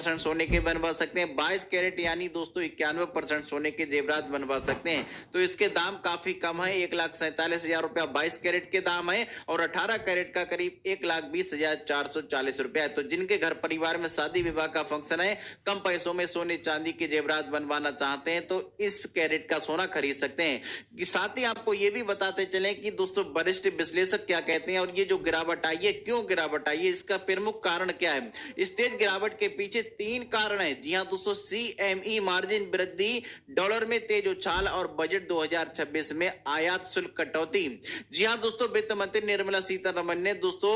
21% सोने के बनवा सकते हैं। 22 कैरेट यानी दोस्तों 91% सोने के जेवरात बनवा सकते हैं। तो इसके दाम काफी कम है, 1,47,000 रुपया 22 कैरेट के दाम है और 18 कैरेट का करीब 1,20,440 रुपया है। तो जिनके घर परिवार में शादी विवाह का फंक्शन है, कम पैसों में सोने चांदी के जेवरात बनवाना चाहते हैं तो इस कैरेट का सोना खरीद सकते हैं। साथ ही आपको यह भी बताते चलें कि दोस्तों वरिष्ठ विश्लेषक क्या कहते हैं और ये जो गिरावट आई है, क्यों गिरावट आई है, इसका प्रमुख कारण क्या है। इस तेज गिरावट के पीछे 3 कारण है। जी हां दोस्तों, सीएमई मार्जिन वृद्धि, डॉलर में तेज उछाल और बजट 2026 में आयात शुल्क कटौती। जी हां दोस्तों, वित्त मंत्री निर्मला सीतारमण ने दोस्तों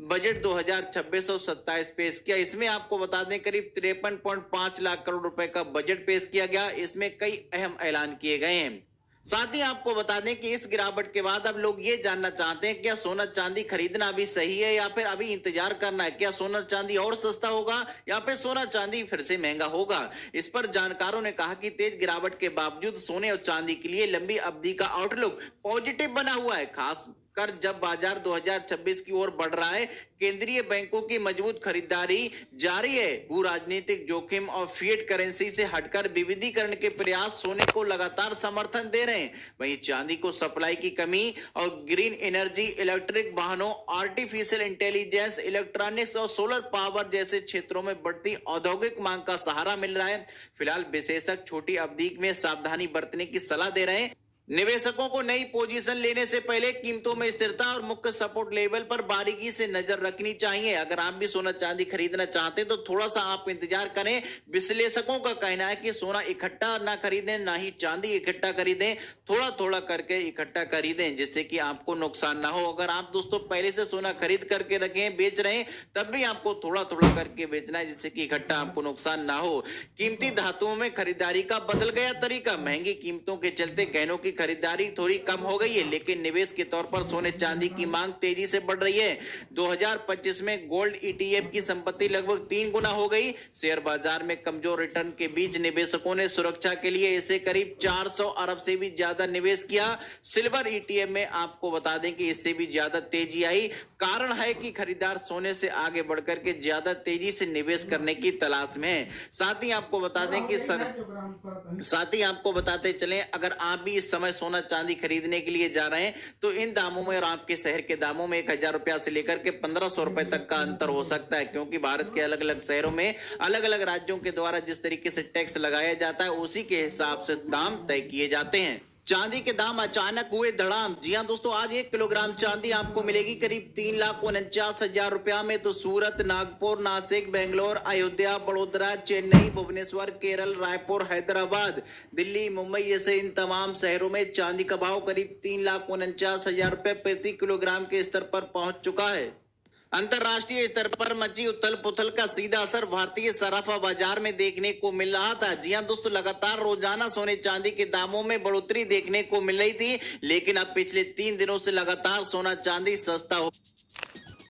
बजट 2026 और 27 पेश किया। इसमें आपको बता दें करीब 53.5 लाख करोड़ रुपए का बजट पेश किया गया। इसमें कई अहम ऐलान किए गए हैं। साथ ही आपको बता दें कि इस गिरावट के बाद अब लोग ये जानना चाहते हैं क्या सोना चांदी खरीदना अभी सही है या फिर अभी इंतजार करना है। क्या सोना चांदी और सस्ता होगा या फिर सोना चांदी फिर से महंगा होगा। इस पर जानकारों ने कहा कि तेज गिरावट के बावजूद सोने और चांदी के लिए लंबी अवधि का आउटलुक पॉजिटिव बना हुआ है। खास कर जब बाजार 2026 की ओर बढ़ रहा है, केंद्रीय बैंकों की मजबूत खरीदारी जारी है, भू राजनीतिक जोखिम और फिएट करेंसी से हटकर विविधीकरण के प्रयास सोने को लगातार समर्थन दे रहे हैं। वहीं चांदी को सप्लाई की कमी और ग्रीन एनर्जी, इलेक्ट्रिक वाहनों, आर्टिफिशियल इंटेलिजेंस, इलेक्ट्रॉनिक्स और सोलर पावर जैसे क्षेत्रों में बढ़ती औद्योगिक मांग का सहारा मिल रहा है। फिलहाल विशेषज्ञ छोटी अवधि में सावधानी बरतने की सलाह दे रहे हैं। निवेशकों को नई पोजीशन लेने से पहले कीमतों में स्थिरता और मुख्य सपोर्ट लेवल पर बारीकी से नजर रखनी चाहिए। अगर आप भी सोना चांदी खरीदना चाहते हैं तो थोड़ा सा आप इंतजार करें। विश्लेषकों का कहना है कि सोना इकट्ठा ना खरीदें, ना ही चांदी इकट्ठा खरीदें, थोड़ा थोड़ा करके इकट्ठा खरीदें जिससे कि आपको नुकसान ना हो। अगर आप दोस्तों पहले से सोना खरीद करके रखें, बेच रहे हैं, तब भी आपको थोड़ा थोड़ा करके बेचना है जिससे कि इकट्ठा आपको नुकसान ना हो। कीमती धातुओं में खरीदारी का बदल गया तरीका। महंगी कीमतों के चलते गहनों की खरीदारी थोड़ी कम हो गई है, लेकिन निवेश के तौर पर सोने चांदी की मांग तेजी से बढ़ रही है। 2025 में गोल्ड ईटीएफ की संपत्ति लगभग 3 गुना हो गई। शेयर बाजार में कमजोर रिटर्न के बीच निवेशकों ने सुरक्षा के लिए इसे करीब 400 अरब से भी ज्यादा निवेश किया। सिल्वर ईटीएफ में आपको बता दें कि इससे भी ज्यादा तेजी आई। कारण है कि खरीदार सोने से आगे बढ़कर के ज्यादा तेजी से निवेश करने की तलाश में है। साथ ही आपको बता दें कि साथ ही आपको बताते चलें, अगर आप भी इस समय सोना चांदी खरीदने के लिए जा रहे हैं तो इन दामों में और आपके शहर के दामों में 1,000 रुपया से लेकर के 1,500 रुपए तक का अंतर हो सकता है, क्योंकि भारत के अलग अलग शहरों में अलग अलग राज्यों के द्वारा जिस तरीके से टैक्स लगाया जाता है उसी के हिसाब से दाम तय किए जाते हैं। चांदी के दाम अचानक हुए धड़ाम। जी हां दोस्तों, आज 1 किलोग्राम चांदी आपको मिलेगी करीब 3,49,000 रुपया में। तो सूरत, नागपुर, नासिक, बेंगलोर, अयोध्या, बड़ोदरा, चेन्नई, भुवनेश्वर, केरल, रायपुर, हैदराबाद, दिल्ली, मुंबई जैसे इन तमाम शहरों में चांदी का भाव करीब 3,49,000 रुपए प्रति किलोग्राम के स्तर पर पहुंच चुका है। अंतरराष्ट्रीय स्तर पर मची उथल पुथल का सीधा असर भारतीय सराफा बाजार में देखने को मिल रहा था। जी हां दोस्तों, लगातार रोजाना सोने चांदी के दामों में बढ़ोतरी देखने को मिल रही थी, लेकिन अब पिछले 3 दिनों से लगातार सोना चांदी सस्ता हो